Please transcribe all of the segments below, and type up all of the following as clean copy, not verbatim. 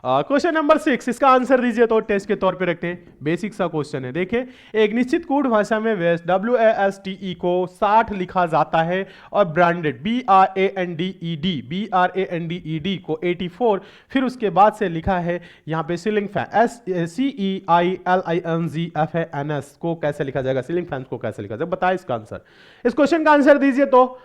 Question number 6, इसका answer दीजिए तो टेस्ट के तौर पे रखते हैं। बेसिक सा क्वेश्चन है, देखिए एक निश्चित कोड भाषा में वेस्ट WASTE को 60 लिखा जाता है और ब्रांडेड BRANDED को 84, फिर उसके बाद से लिखा है यहाँ पे सीलिंग फैन CEILINGFANS को कैसे लिखा जाएगा, सीलिंग फैन को कैसे लिखा जाएगा, बताए इसका आंसर। इस क्वेश्चन का आंसर दीजिए तो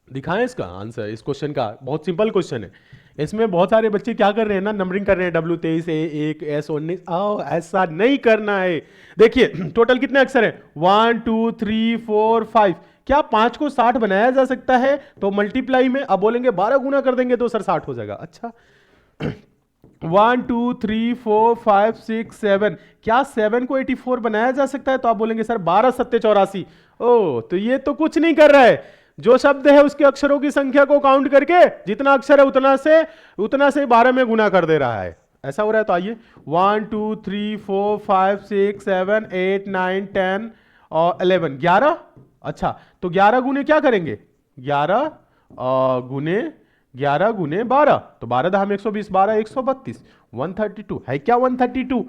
दिखाएं इसका आंसर। इस क्वेश्चन का बहुत सिंपल क्वेश्चन है, इसमें बहुत सारे बच्चे क्या कर रहे हैं ना, नंबरिंग कर रहे हैं W23 A1 S19। आओ ऐसा नहीं करना है। देखिए टोटल कितने अक्षर है, 1 2 3 4 5। क्या 5 को 60 बनाया जा सकता है? तो मल्टीप्लाई में अब बोलेंगे 12 गुना कर देंगे तो सर 60 हो जाएगा। अच्छा 1 2 3 4 5 6 7, क्या 7 को 84 बनाया जा सकता है? तो आप बोलेंगे सर 12 7 84। ओ तो ये तो कुछ नहीं कर रहा है, जो शब्द है उसके अक्षरों की संख्या को काउंट करके जितना अक्षर है उतना से 12 में गुना कर दे रहा है। ऐसा हो रहा है। तो आइए 1 2 3 4 5 6 7 8 9 10 और 11, 11। अच्छा तो 11 गुने क्या करेंगे, 11 गुने 12, तो 12 धाम 120, 12 132, 132 है क्या 132?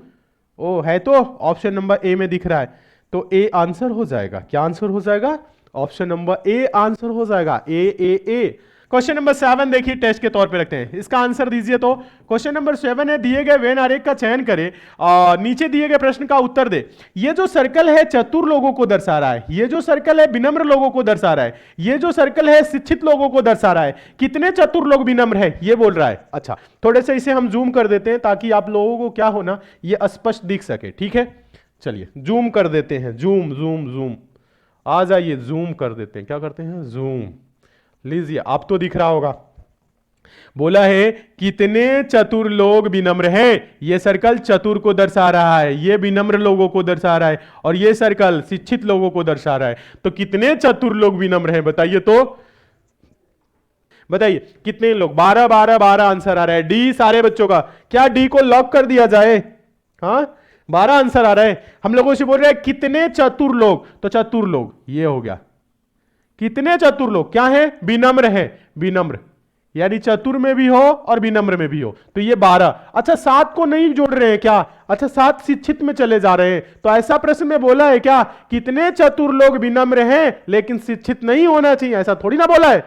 ओ है तो ऑप्शन नंबर ए में दिख रहा है, तो ए आंसर हो जाएगा। क्या आंसर हो जाएगा? ऑप्शन नंबर ए आंसर हो जाएगा। ए। क्वेश्चन नंबर 7 देखिए टेस्ट के तौर पे रखते हैं, इसका आंसर दीजिए तो। क्वेश्चन नंबर 7 है, दिए गए वेन आरेख का चयन करें और नीचे दिए गए प्रश्न का उत्तर दे। ये जो सर्कल है चतुर लोगों को दर्शा रहा है, ये जो सर्कल है विनम्र लोगों को दर्शा रहा है, ये जो सर्कल है शिक्षित लोगों को दर्शा रहा है। कितने चतुर लोग विनम्र है ये बोल रहा है। अच्छा थोड़े से इसे हम जूम कर देते हैं ताकि आप लोगों को क्या होना, ये स्पष्ट दिख सके। ठीक है चलिए जूम कर देते हैं, जूम आ जाइए, जूम कर देते हैं। क्या करते हैं, जूम लीजिए, आप तो दिख रहा होगा। बोला है कितने चतुर लोग विनम्र हैं, ये सर्कल चतुर को दर्शा रहा है, ये विनम्र लोगों को दर्शा रहा है, और ये सर्कल शिक्षित लोगों को दर्शा रहा है। तो कितने चतुर लोग विनम्र हैं बताइए तो, बताइए कितने लोग। 12 12 12 आंसर आ रहा है। डी सारे बच्चों का, क्या डी को लॉक कर दिया जाए? हाँ 12 आंसर आ रहा है। हम लोगों से बोल रहे हैं कितने चतुर लोग, तो चतुर लोग ये हो गया। कितने चतुर लोग क्या है, विनम्र है, विनम्र यानी चतुर में भी हो और विनम्र में भी हो, तो ये 12। अच्छा 7 को नहीं जोड़ रहे हैं क्या? अच्छा 7 शिक्षित में चले जा रहे हैं। तो ऐसा प्रश्न में बोला है क्या, कितने चतुर लोग विनम्र हैं लेकिन शिक्षित नहीं होना चाहिए, ऐसा थोड़ी ना बोला है।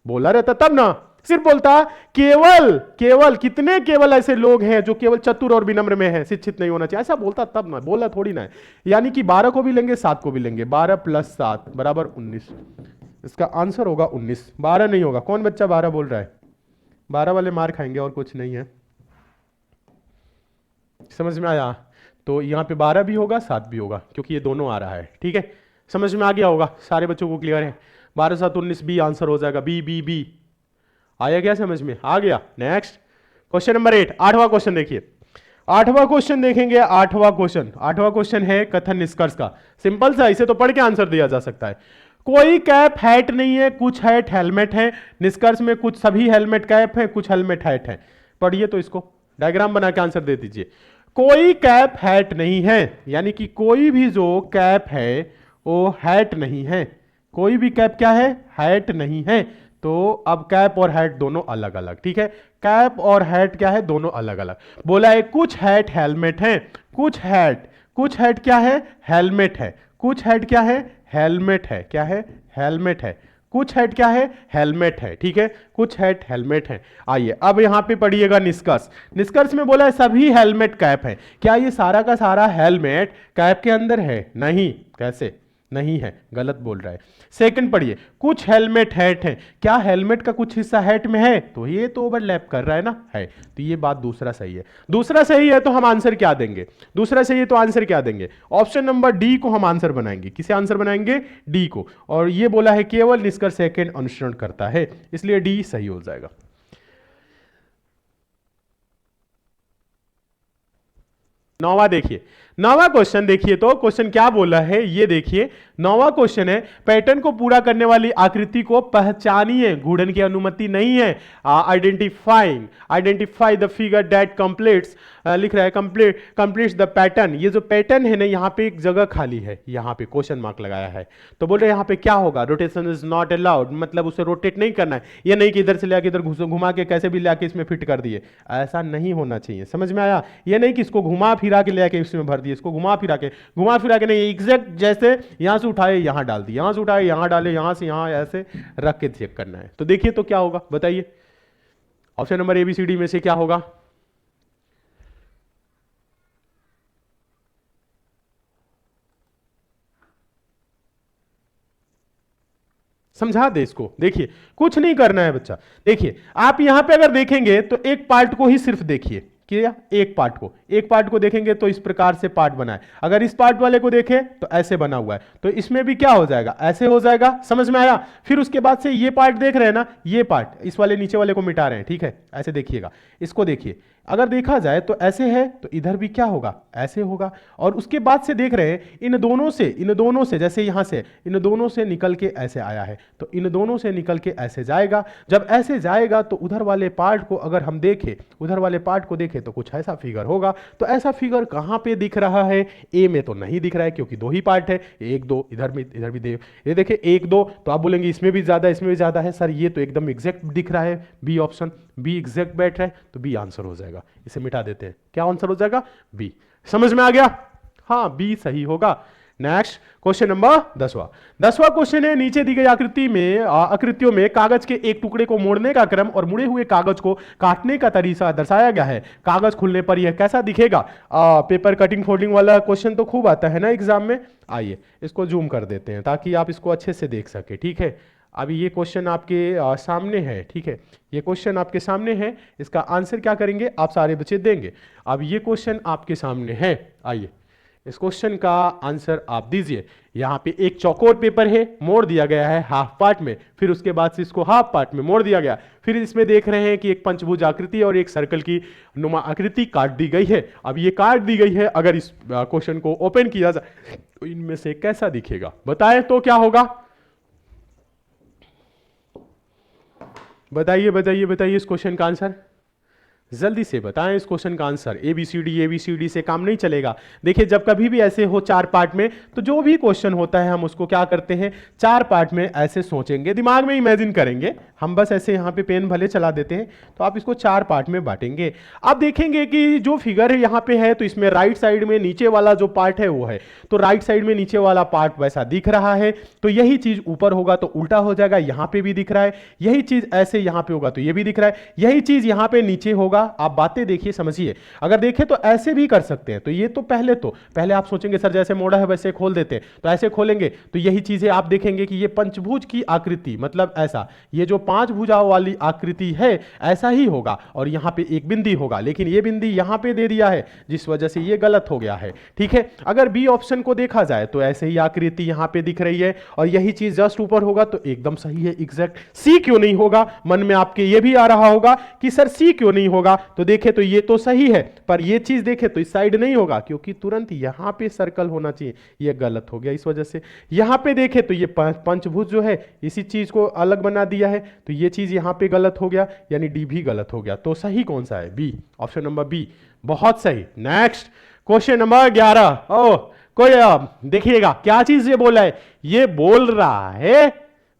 बोला रहता तब ना, सिर्फ बोलता केवल कितने केवल ऐसे लोग हैं जो केवल चतुर और विनम्र में हैं, शिक्षित नहीं होना चाहिए, ऐसा बोलता तब ना, बोला थोड़ी ना है। यानी कि 12 को भी लेंगे 7 को भी लेंगे, 12 + 7 बराबर 19। इसका आंसर होगा 19, 12 नहीं होगा। कौन बच्चा 12 बोल रहा है? 12 वाले मार खाएंगे और कुछ नहीं है। समझ में आया? तो यहां पे 12 भी होगा 7 भी होगा क्योंकि ये दोनों आ रहा है। ठीक है समझ में आ गया होगा, सारे बच्चों को क्लियर है। 12 7 19 बी आंसर हो जाएगा। बी आया क्या समझ में? आ गया। नेक्स्ट क्वेश्चन नंबर 8, 8वां क्वेश्चन देखिए। 8वां क्वेश्चन देखेंगे। 8वां क्वेश्चन है कथन निष्कर्ष का। सिंपल सा, इसे तो पढ़ के आंसर दिया जा सकता है। कोई कैप हैट नहीं है, कुछ हैट हेलमेट है। निष्कर्ष में कुछ सभी हेलमेट कैप है, कुछ हेलमेट हैट है। पढ़िए तो इसको, डायग्राम बना के आंसर दे दीजिए। कोई कैप हैट नहीं है, यानी कि कोई भी जो कैप है वो हैट नहीं है। कोई भी कैप क्या है, हैट नहीं है। तो अब कैप और हैट दोनों अलग अलग। ठीक है कैप और हैट क्या है, दोनों अलग अलग। बोला है कुछ हैट हेलमेट है, कुछ हैट क्या है, हेलमेट है। कुछ हैट क्या है, हेलमेट है। क्या है, हेलमेट है। कुछ हैट क्या है, हेलमेट है। ठीक है कुछ हैट हेलमेट है। आइए अब यहां पे पढ़िएगा निष्कर्ष। निष्कर्ष में बोला है सभी हेलमेट कैप है। क्या ये सारा का सारा हेलमेट कैप के अंदर है? नहीं। कैसे नहीं है, गलत बोल रहा है। सेकंड पढ़िए, कुछ हेलमेट हैट है। क्या हेलमेट का कुछ हिस्सा हैट में है? तो ये तो ओवरलैप कर रहा है ना, है। तो ये बात दूसरा सही है। दूसरा सही है तो हम आंसर क्या देंगे? दूसरा सही है तो आंसर क्या देंगे? ऑप्शन नंबर डी को हम आंसर बनाएंगे। किसे आंसर बनाएंगे? डी को। और ये बोला है केवल निष्कर्ष सेकंड अनुसरण करता है, इसलिए डी सही हो जाएगा। नौवां देखिए, नौवां क्वेश्चन देखिए तो क्वेश्चन क्या बोला है ये देखिए। नौवां क्वेश्चन है पैटर्न को पूरा करने वाली आकृति को पहचानिए, घूर्णन की अनुमति नहीं है। Identify the figure that completes, लिख रहा है कंप्लीट्स द पैटर्न। ये जो पैटर्न है ना, यहाँ पे एक जगह खाली है, यहाँ पे क्वेश्चन मार्क लगाया है, तो बोल रहे यहाँ पे क्या होगा, रोटेशन इज नॉट अलाउड, मतलब उसे रोटेट नहीं करना है। ये नहीं कि इधर से लेकर इधर घुमा के कैसे भी लेके इसमें फिट कर दिए, ऐसा नहीं होना चाहिए, समझ में आया। ये नहीं कि इसको घुमा फिरा के लेके इसमें भर दिए, इसको घुमा फिरा के नहीं, एग्जैक्ट जैसे यहां से उठाए यहां डाल दिए, यहां से उठाए यहां डाले, यहां से यहां ऐसे रख के चेक करना है। तो देखिए तो क्या होगा बताइए, ऑप्शन नंबर ABCD में से क्या होगा। समझा दे इसको, देखिए कुछ नहीं करना है बच्चा। देखिए आप यहां पे अगर देखेंगे तो एक पार्ट को ही सिर्फ देखिए, क्या एक पार्ट को देखेंगे तो इस प्रकार से पार्ट बना है। अगर इस पार्ट वाले को देखें तो ऐसे बना हुआ है, तो इसमें भी क्या हो जाएगा, ऐसे हो जाएगा, समझ में आया। फिर उसके बाद से ये पार्ट देख रहे हैं ना, ये पार्ट इस वाले नीचे वाले को मिटा रहे हैं, ठीक है, ऐसे देखिएगा, इसको देखिए। अगर देखा जाए तो ऐसे है, तो इधर भी क्या होगा, ऐसे होगा। और उसके बाद से देख रहे हैं इन दोनों से जैसे यहां से इन दोनों से निकल के ऐसे आया है, तो इन दोनों से निकल के ऐसे जाएगा। जब ऐसे जाएगा तो उधर वाले पार्ट को अगर हम देखें, उधर वाले पार्ट को देखें तो कुछ ऐसा फिगर होगा। तो ऐसा फिगर कहां पे दिख रहा है, ए में तो नहीं दिख रहा है क्योंकि दो ही पार्ट है, एक दो, इधर भी दे, ये देखिए एक दो, तो आप बोलेंगे इसमें भी ज्यादा इसमें भी ज्यादा है, सर ये तो एकदम एग्जैक्ट दिख रहा है, बी ऑप्शन, बी एग्जैक्ट बैठ रहा है, तो बी आंसर हो जाएगा। इसे मिटा देते हैं, क्या आंसर हो जाएगा, बी। समझ में आ गया, हाँ बी सही होगा। नेक्स्ट क्वेश्चन नंबर 10वां क्वेश्चन है, नीचे दी गई आकृतियों में कागज के एक टुकड़े को मोड़ने का क्रम और मुड़े हुए कागज को काटने का तरीका दर्शाया गया है। कागज खुलने पर यह कैसा दिखेगा। पेपर कटिंग फोल्डिंग वाला क्वेश्चन तो खूब आता है ना एग्जाम में। आइए इसको जूम कर देते हैं ताकि आप इसको अच्छे से देख सके, ठीक है। अभी ये क्वेश्चन आपके सामने है, ठीक है, ये क्वेश्चन आपके सामने है, इसका आंसर क्या करेंगे आप सारे बच्चे देंगे। अब ये क्वेश्चन आपके सामने है, आइए इस क्वेश्चन का आंसर आप दीजिए। यहाँ पे एक चौकोर पेपर है, मोड़ दिया गया है हाफ पार्ट में, फिर उसके बाद से इसको हाफ पार्ट में मोड़ दिया गया, फिर इसमें देख रहे हैं कि एक पंचभुज आकृति और एक सर्कल की नुमा आकृति काट दी गई है। अब ये काट दी गई है, अगर इस क्वेश्चन को ओपन किया जाए तो इनमें से कैसा दिखेगा, बताएं तो क्या होगा, बताइए इस क्वेश्चन का आंसर जल्दी से बताएं। इस क्वेश्चन का आंसर ABCD से काम नहीं चलेगा। देखिए जब कभी भी ऐसे हो चार पार्ट में, तो जो भी क्वेश्चन होता है हम उसको क्या करते हैं, चार पार्ट में ऐसे सोचेंगे, दिमाग में इमेजिन करेंगे। हम बस ऐसे यहाँ पे पेन भले चला देते हैं, तो आप इसको चार पार्ट में बांटेंगे। आप देखेंगे कि जो फिगर है यहाँ पे है, तो इसमें राइट साइड में नीचे वाला जो पार्ट है वो है, तो राइट साइड में नीचे वाला पार्ट वैसा दिख रहा है, तो यही चीज ऊपर होगा तो उल्टा हो जाएगा, यहाँ पे भी दिख रहा है। यही चीज ऐसे यहाँ पे होगा तो ये भी दिख रहा है, यही चीज यहाँ पे नीचे होगा। आप बातें देखिए समझिए, अगर देखें तो ऐसे भी कर सकते हैं। तो ये तो पहले आप सोचेंगे सर जैसे मोड़ा है वैसे खोल देते हैं, तो ऐसे खोलेंगे तो यही चीजें आप देखेंगे कि ये पंचभुज की आकृति, मतलब ऐसा ये जो पांच भुजाओं वाली आकृति है ऐसा ही होगा, और यहां पे एक बिंदी होगा, लेकिन ये बिंदी यहां पे दे दिया है जिस वजह से ये गलत हो गया है, ठीक है। अगर बी ऑप्शन को देखा जाए तो ऐसे ही आकृति यहां पे दिख रही है और यही चीज जस्ट ऊपर होगा तो एकदम सही है, एग्जैक्ट। सी क्यों नहीं होगा, मन में आपके ये भी आ रहा होगा कि सर सी क्यों नहीं होगा, तो देखे तो ये तो सही है, पर ये चीज देखे तो इस साइड नहीं होगा क्योंकि तुरंत यहां पे सर्कल होना चाहिए, ये गलत हो गया इस वजह से। यहां पे देखे तो ये पंचभुज जो है इसी चीज को अलग बना दिया है, तो ये चीज यहां पे गलत हो गया, यानी डी भी गलत हो गया। तो सही कौन सा है, बी, ऑप्शन नंबर बी, बहुत सही। Next question number 11। ओ कोई देखिएगा क्या चीज ये बोला है, ये बोल रहा है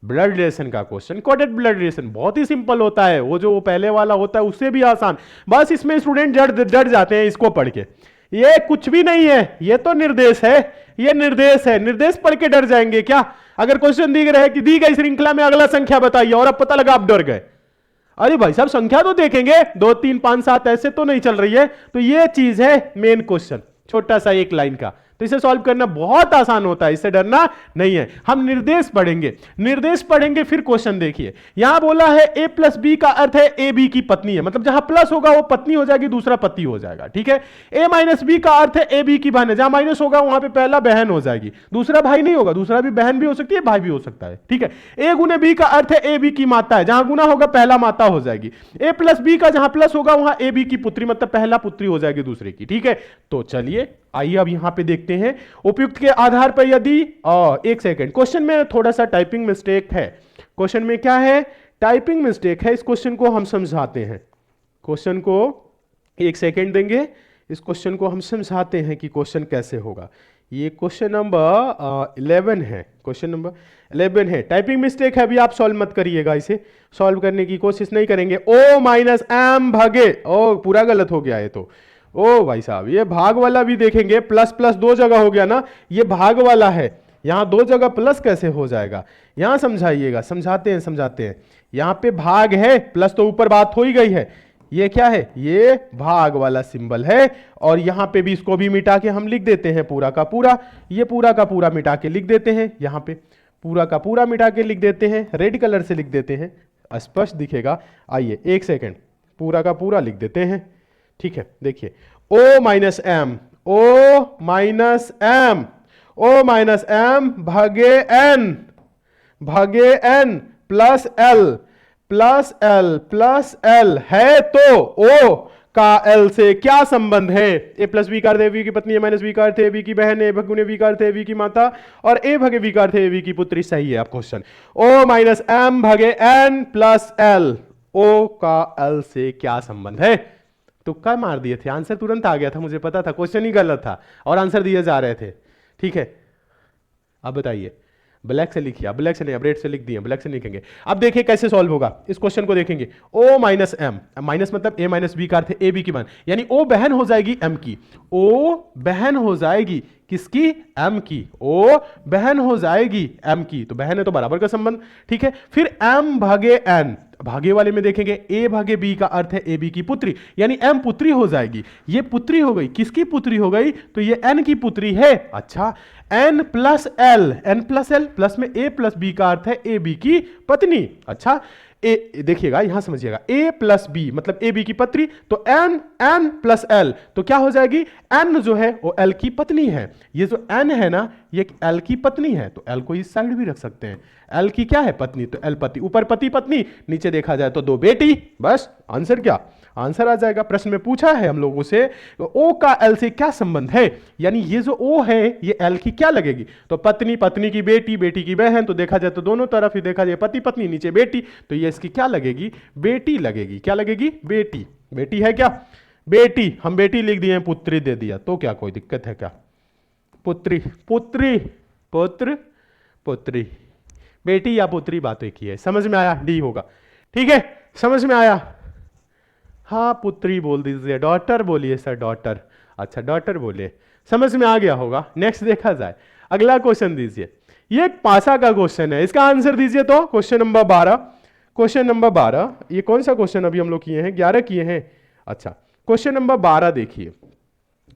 ब्लड रिलेशन का क्वेश्चन। कोडेड ब्लड रिलेशन बहुत ही सिंपल होता है, वो जो पहले वाला होता है उससे भी आसान, बस इसमें स्टूडेंट डर जाते हैं इसको पढ़ के। ये कुछ भी नहीं है, ये तो निर्देश है, ये निर्देश है, निर्देश पढ़ के डर जाएंगे क्या। अगर क्वेश्चन दी गई कि दी गई श्रृंखला में अगला संख्या बताइए, और अब पता लगा आप डर गए, अरे भाई साहब संख्या तो देखेंगे 2 3 5 7 ऐसे तो नहीं चल रही है। तो ये चीज है मेन क्वेश्चन, छोटा सा एक लाइन का, तो इसे सॉल्व करना बहुत आसान होता है, इससे डरना नहीं है। हम निर्देश पढ़ेंगे, निर्देश पढ़ेंगे फिर क्वेश्चन देखिए। यहां बोला है a प्लस बी का अर्थ है ए बी की पत्नी है, मतलब जहां प्लस होगा वो पत्नी हो जाएगी, दूसरा पति हो जाएगा, ठीक है। a माइनस बी का अर्थ है ए बी की बहन है, जहां माइनस होगा वहां पे पहला बहन हो जाएगी, दूसरा भाई नहीं होगा, दूसरा भी बहन भी हो सकती है, भाई भी हो सकता है, ठीक है। a गुने बी का अर्थ है ए बी की माता है, जहां गुना होगा पहला माता हो जाएगी। a प्लस बी का जहां प्लस होगा वहां ए बी की पुत्री, मतलब पहला पुत्री हो जाएगी दूसरे की, ठीक है। तो चलिए आइए अब यहां पे देखते हैं उपयुक्त के आधार पर यदि एक सेकंड, क्वेश्चन में थोड़ा सा टाइपिंग मिस्टेक है। क्वेश्चन में क्या है? टाइपिंग मिस्टेक है। इस क्वेश्चन को हम समझाते हैं, क्वेश्चन को एक सेकंड देंगे, इस क्वेश्चन को हम समझाते हैं कि क्वेश्चन कैसे होगा। ये क्वेश्चन नंबर 11 है, क्वेश्चन नंबर 11 है। टाइपिंग मिस्टेक है, अभी आप सॉल्व मत करिएगा, इसे सॉल्व करने की कोशिश नहीं करेंगे। ओ माइनस एम भागे, ओ पूरा गलत हो गया है, तो ओ भाई साहब ये भाग वाला भी देखेंगे, प्लस प्लस दो जगह हो गया ना, ये भाग वाला है, यहां दो जगह प्लस कैसे हो जाएगा? यहां समझाइएगा, समझाते हैं। यहां पे भाग है, प्लस तो ऊपर बात हो ही गई है, ये क्या है? ये भाग वाला सिंबल है, और यहां पे भी इसको भी मिटा के हम लिख देते हैं पूरा का पूरा, ये पूरा का पूरा मिटा के लिख देते हैं, यहां पे पूरा का पूरा मिटा के लिख देते हैं, रेड कलर से लिख देते हैं, स्पष्ट दिखेगा। आइए एक सेकेंड, पूरा का पूरा लिख देते हैं, ठीक है। देखिए O minus M, O minus M, O minus M भागे एन, भागे N plus L, plus L plus L है, तो ओ का एल से क्या संबंध है? ए प्लस बी का अर्थ ए बी की पत्नी है, माइनस बी का अर्थ ए बी की बहन है, ए भगुने बी का अर्थ ए बी की माता, और ए भगे बी का अर्थ ए बी की पुत्री। सही है। अब क्वेश्चन, ओ माइनस एम भागे एन प्लस एल, ओ का एल से क्या संबंध है? तुक्का मार दिए थे, आंसर तुरंत आ गया था, मुझे पता था क्वेश्चन ही गलत था और आंसर दिए जा रहे थे, ठीक है। अब बताइए, ब्लैक से लिखिए, ब्लैक से नहीं, अब रेड से लिख दिए, ब्लैक से लिखेंगे। अब देखिए कैसे सॉल्व होगा, इस क्वेश्चन को देखेंगे। ओ माइनस एम, माइनस मतलब ए माइनस बी का अर्थ है ए बी की बहन, यानी ओ बहन हो जाएगी एम की, ओ बहन हो जाएगी किसकी? एम की, ओ बहन हो जाएगी एम की, तो बहन है तो बराबर का संबंध, ठीक है। फिर एम भागे एन, भागे वाले में देखेंगे ए भागे बी का अर्थ है ए बी की पुत्री, यानी एम पुत्री हो जाएगी, ये पुत्री हो गई, किसकी पुत्री हो गई? तो ये एन की पुत्री है। अच्छा, N plus L, N plus L, plus में ए प्लस बी का अर्थ है ए बी की पत्नी। अच्छा, ए देखिएगा, यहां समझिएगा, ए प्लस बी मतलब ए बी की पत्नी, तो एन, एन प्लस एल, तो क्या हो जाएगी? एन जो है वो एल की पत्नी है, ये जो एन है ना ये एल की पत्नी है, तो एल को इस साइड भी रख सकते हैं, एल की क्या है? पत्नी, तो एल पति, ऊपर पति पत्नी, नीचे देखा जाए तो दो बेटी, बस आंसर क्या? आंसर आ जाएगा। प्रश्न में पूछा है हम लोगों से ओ का एल से क्या संबंध है, यानी ये जो ओ है ये एल की क्या लगेगी? तो पत्नी, पत्नी की बेटी, बेटी की बहन, तो देखा जाए तो दोनों तरफ ही देखा जाए पति पत्नी, नीचे बेटी, तो ये इसकी क्या लगेगी? बेटी लगेगी। क्या लगेगी? बेटी। बेटी है क्या? बेटी, हम बेटी लिख दिए, पुत्री दे दिया, तो क्या कोई दिक्कत है क्या? पुत्री, पुत्री, पुत्र, पुत्री, बेटी या पुत्री, बात एक ही है। समझ में आया? डी होगा, ठीक है, समझ में आया? हाँ पुत्री बोल दीजिए, डॉटर बोलिए सर, डॉटर। अच्छा डॉटर बोलिए, समझ में आ गया होगा। नेक्स्ट देखा जाए, अगला क्वेश्चन दीजिए, ये एक पासा का क्वेश्चन है, इसका आंसर दीजिए। तो क्वेश्चन नंबर 12, क्वेश्चन नंबर 12, ये कौन सा क्वेश्चन अभी हम लोग किए हैं? 11 किए हैं। अच्छा, क्वेश्चन नंबर 12 देखिए,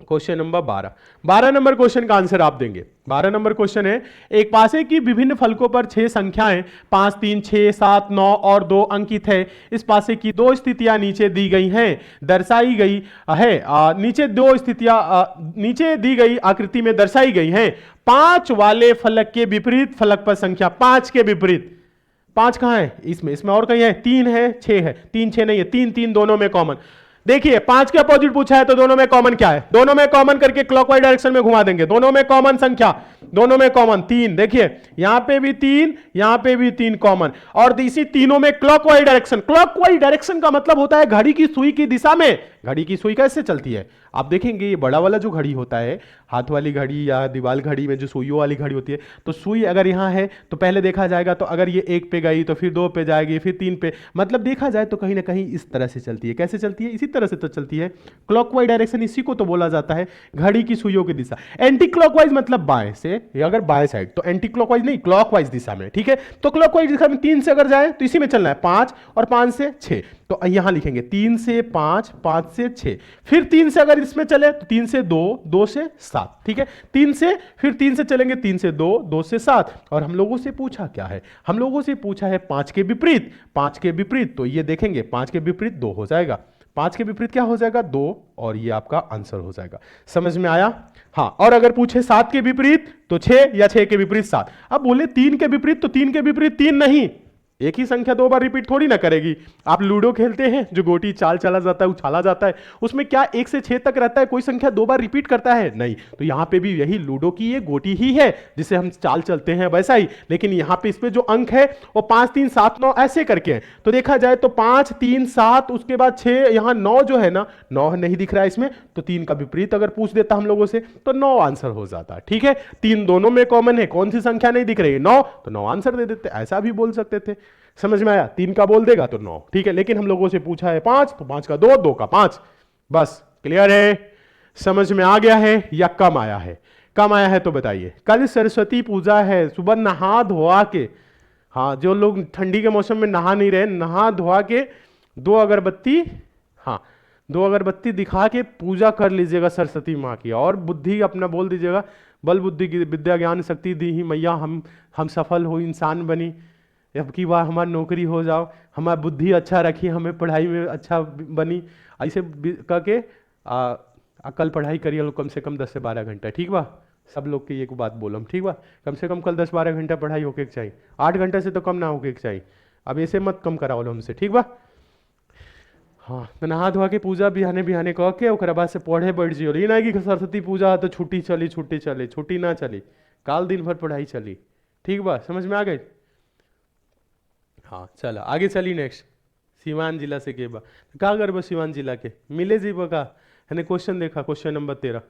क्वेश्चन नंबर 12, 12 नंबर क्वेश्चन का आंसर आप देंगे। 12 नंबर क्वेश्चन है, एक पासे की विभिन्न फलकों पर 6 संख्याएं 5, 3, 6, 7, 9 और 2 अंकित है। इस पासे की 2 स्थितियां नीचे दी गई हैं, दर्शाई गई है। नीचे 2 स्थितियां नीचे दी गई आकृति में दर्शाई गई हैं। 5 वाले फलक के विपरीत फलक पर संख्या, 5 के विपरीत, 5 कहां है? इसमें और कहीं है? 3 है, 6 है, 3 6 नहीं है, 3 3 दोनों में कॉमन। देखिए 5 के अपोजिट पूछा है तो दोनों में कॉमन क्या है? दोनों में कॉमन करके क्लॉकवाइज डायरेक्शन में घुमा देंगे। दोनों में कॉमन संख्या, दोनों में कॉमन 3, देखिए यहां पे भी 3, यहां पे भी 3 कॉमन, और इसी तीनों में क्लॉकवाइज डायरेक्शन। क्लॉकवाइज डायरेक्शन का मतलब होता है घड़ी की सुई की दिशा में। घड़ी की सुई कैसे चलती है आप देखेंगे, ये बड़ा वाला जो घड़ी होता है, हाथ वाली घड़ी या दीवार घड़ी में जो सुइयों वाली घड़ी होती है, तो सुई अगर यहां है तो पहले देखा जाएगा तो अगर ये 1 पे गई तो फिर 2 पे जाएगी, फिर 3 पे, मतलब देखा जाए तो कहीं ना कहीं इस तरह से चलती है। कैसे चलती है? इसी तरह से तो चलती है। क्लॉकवाइज डायरेक्शन इसी को तो बोला जाता है घड़ी की सुइयों की दिशा। एंटी क्लॉकवाइज मतलब बाएं से, अगर बाएं साइड तो एंटी क्लॉकवाइज नहीं, क्लॉकवाइज दिशा में, ठीक है। तो क्लॉकवाइज दिशा में 3 से अगर जाए तो इसी में चलना है 5 और 5 से 6, तो यहां लिखेंगे 3 से 5, 5 से 6, फिर 3 से अगर इसमें चले तो 3 से 2, 2 से 7, ठीक है। 3 से फिर 3 से चलेंगे 3 से 2, 2 से 7, और हम लोगों से पूछा क्या है, हम लोगों से पूछा है 5 के विपरीत। 5 के विपरीत तो ये देखेंगे 5 के विपरीत 2 हो जाएगा, 5 के विपरीत क्या हो जाएगा 2, और ये आपका आंसर हो जाएगा। समझ में आया? हाँ, और अगर पूछे 7 के विपरीत तो 6, या 6 के विपरीत 7। अब बोले 3 के विपरीत तो 3 के विपरीत 3 नहीं, एक ही संख्या 2 बार रिपीट थोड़ी ना करेगी। आप लूडो खेलते हैं, जो गोटी चाल चला जाता है, उछाला जाता है, उसमें क्या 1 से 6 तक रहता है, कोई संख्या 2 बार रिपीट करता है? नहीं। तो यहां पे भी यही लूडो की ये गोटी ही है जिसे हम चाल चलते हैं वैसा ही, लेकिन यहां पे इसमें जो अंक है वो 5, 3, 7, 9 ऐसे करके है। तो देखा जाए तो 5, 3, 7, उसके बाद 6, यहां 9 जो है ना, 9 नहीं दिख रहा है इसमें, तो 3 का विपरीत अगर पूछ देता हम लोगों से तो 9 आंसर हो जाता, ठीक है। 3 दोनों में कॉमन है, कौन सी संख्या नहीं दिख रही है? 9, तो 9 आंसर दे देते, ऐसा भी बोल सकते थे। समझ में आया? 3 का बोल देगा तो 9, ठीक है। लेकिन हम लोगों से पूछा है 5, तो 5 का 2, 2 का 5, बस क्लियर है? समझ में आ गया है या कम आया है? कम आया है तो बताइए। कल सरस्वती पूजा है, सुबह नहा धोआ के, हाँ जो लोग ठंडी के मौसम में नहा नहीं रहे, नहा धोआ के 2 अगरबत्ती, हाँ 2 अगरबत्ती दिखा के पूजा कर लीजिएगा सरस्वती माँ की, और बुद्धि अपना बोल दीजिएगा, बल बुद्धि की विद्या ज्ञान शक्ति दी ही मैया, हम सफल हो इंसान बनी, अब की बार हमारी नौकरी हो जाओ, हमारी बुद्धि अच्छा रखी, हमें पढ़ाई में अच्छा बनी, ऐसे कह के कल पढ़ाई करिए लोग कम से कम 10 से 12 घंटा, ठीक बा। सब लोग की एक बात बोलम, ठीक बा, कम से कम कल 10-12 घंटा पढ़ाई होके चाहिए, 8 घंटे से तो कम ना होके चाहिए। अब ऐसे मत कम कराओ लो हमसे, ठीक बा। हाँ, तो नहा धोआ के पूजा बिहाने बिहाने कह के ओकरा बाद से पढ़े बैठ जियो। ये ना कि सरस्वती पूजा है तो छुट्टी चली, छुट्टी चली, छुट्टी ना चली, काल दिन भर पढ़ाई चली, ठीक बा। समझ में आ गई? हाँ चलो आगे चली। नेक्स्ट सीवान जिला से के बा का करब सीवान जिला के मिले जी का है क्वेश्चन देखा, क्वेश्चन नंबर 13।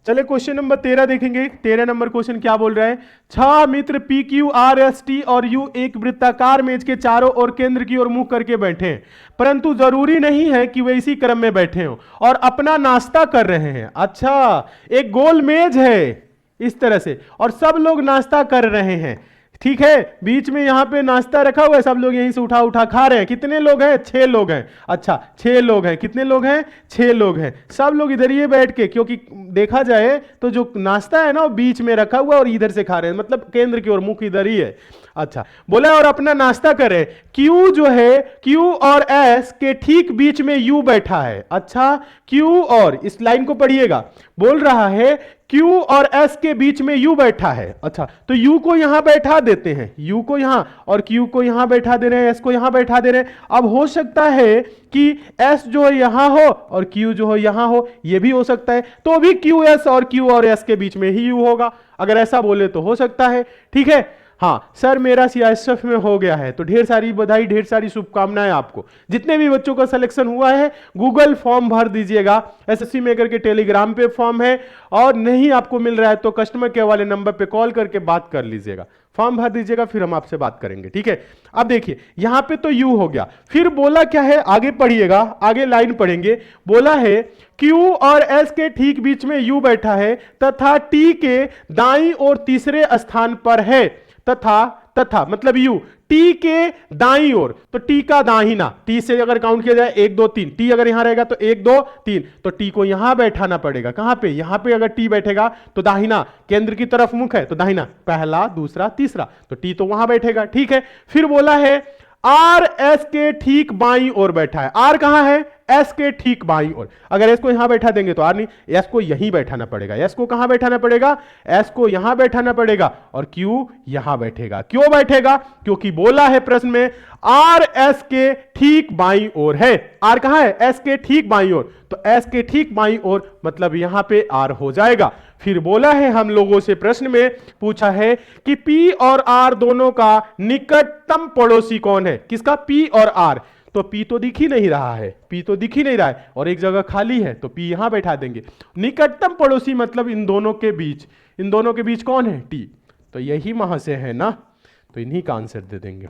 चले क्वेश्चन नंबर 13 देखेंगे। 13 नंबर क्वेश्चन क्या बोल रहा है? 6 मित्र P Q R S T और यू एक वृत्ताकार मेज के चारों ओर केंद्र की ओर मुंह करके बैठे हैं, परंतु जरूरी नहीं है कि वे इसी क्रम में बैठे हों और अपना नाश्ता कर रहे हैं। अच्छा, एक गोल मेज है इस तरह से और सब लोग नाश्ता कर रहे हैं, ठीक है। बीच में यहां पे नाश्ता रखा हुआ है, सब लोग यहीं से उठा उठा खा रहे हैं। कितने लोग हैं? 6 लोग हैं। अच्छा 6 लोग हैं। कितने लोग हैं? 6 लोग हैं। सब लोग इधर ही बैठ के, क्योंकि देखा जाए तो जो नाश्ता है ना वो बीच में रखा हुआ और इधर से खा रहे हैं, मतलब केंद्र की ओर, मुख इधर ही है। अच्छा, बोला और अपना नाश्ता करे। क्यू जो है, क्यू और एस के ठीक बीच में यू बैठा है। अच्छा, क्यू और, इस लाइन को पढ़िएगा, बोल रहा है क्यू और एस के बीच में यू बैठा है। अच्छा, तो यू को यहां बैठा देते हैं, यू को यहां, और क्यू को यहां बैठा दे रहे हैं, एस को यहां बैठा दे रहे हैं। अब हो सकता है कि एस जो है यहां हो और क्यू जो है यहां हो, यह भी हो सकता है, तो भी क्यू एस और क्यू और एस के बीच में ही यू होगा। अगर ऐसा बोले तो हो सकता है, ठीक है। हाँ सर, मेरा सीआईएसएफ में हो गया है, तो ढेर सारी बधाई, ढेर सारी शुभकामनाएं आपको। जितने भी बच्चों का सिलेक्शन हुआ है गूगल फॉर्म भर दीजिएगा, एसएससी मेकर के टेलीग्राम पे फॉर्म है, और नहीं आपको मिल रहा है तो कस्टमर केयर वाले नंबर पे कॉल करके बात कर लीजिएगा। फॉर्म भर दीजिएगा, फिर हम आपसे बात करेंगे, ठीक है। अब देखिए यहां पे तो यू हो गया, फिर बोला क्या है, आगे पढ़िएगा, आगे लाइन पढ़ेंगे। बोला है क्यू और एस के ठीक बीच में यू बैठा है तथा टी के दाईं और तीसरे स्थान पर है, तथा मतलब यू टी के दाईं ओर, तो टी का दाहिना, टी से अगर काउंट किया जाए 1 2 3, टी अगर यहां रहेगा तो 1 2 3, तो टी को यहां बैठाना पड़ेगा। कहां पे? यहां पे अगर टी बैठेगा तो दाहिना, केंद्र की तरफ मुख है तो दाहिना, पहला दूसरा तीसरा, तो टी तो वहां बैठेगा, ठीक है। फिर बोला है आर एस के ठीक बाईं ओर बैठा है। आर कहां है? एस के ठीक बाईं ओर। अगर एस को यहां बैठा देंगे तो आर नहीं, एस को यहीं बैठाना पड़ेगा। एस को कहां बैठाना पड़ेगा? एस को यहां बैठाना पड़ेगा, और क्यू यहां बैठेगा। क्यों बैठेगा? क्योंकि बोला है प्रश्न में आर एस के ठीक बाईं ओर है। आर कहां है? एस के ठीक बाईं ओर, तो एस के ठीक बाईं ओर मतलब यहां पे आर हो जाएगा। फिर बोला है, हम लोगों से प्रश्न में पूछा है कि पी और आर दोनों का निकटतम पड़ोसी कौन है? किसका? पी और आर। तो पी तो दिख ही नहीं रहा है, पी तो दिख ही नहीं रहा है, और एक जगह खाली है, तो पी यहां बैठा देंगे। निकटतम पड़ोसी मतलब इन दोनों के बीच, इन दोनों के बीच कौन है? टी, तो यही वहां से है ना, तो इन्हीं का आंसर दे देंगे।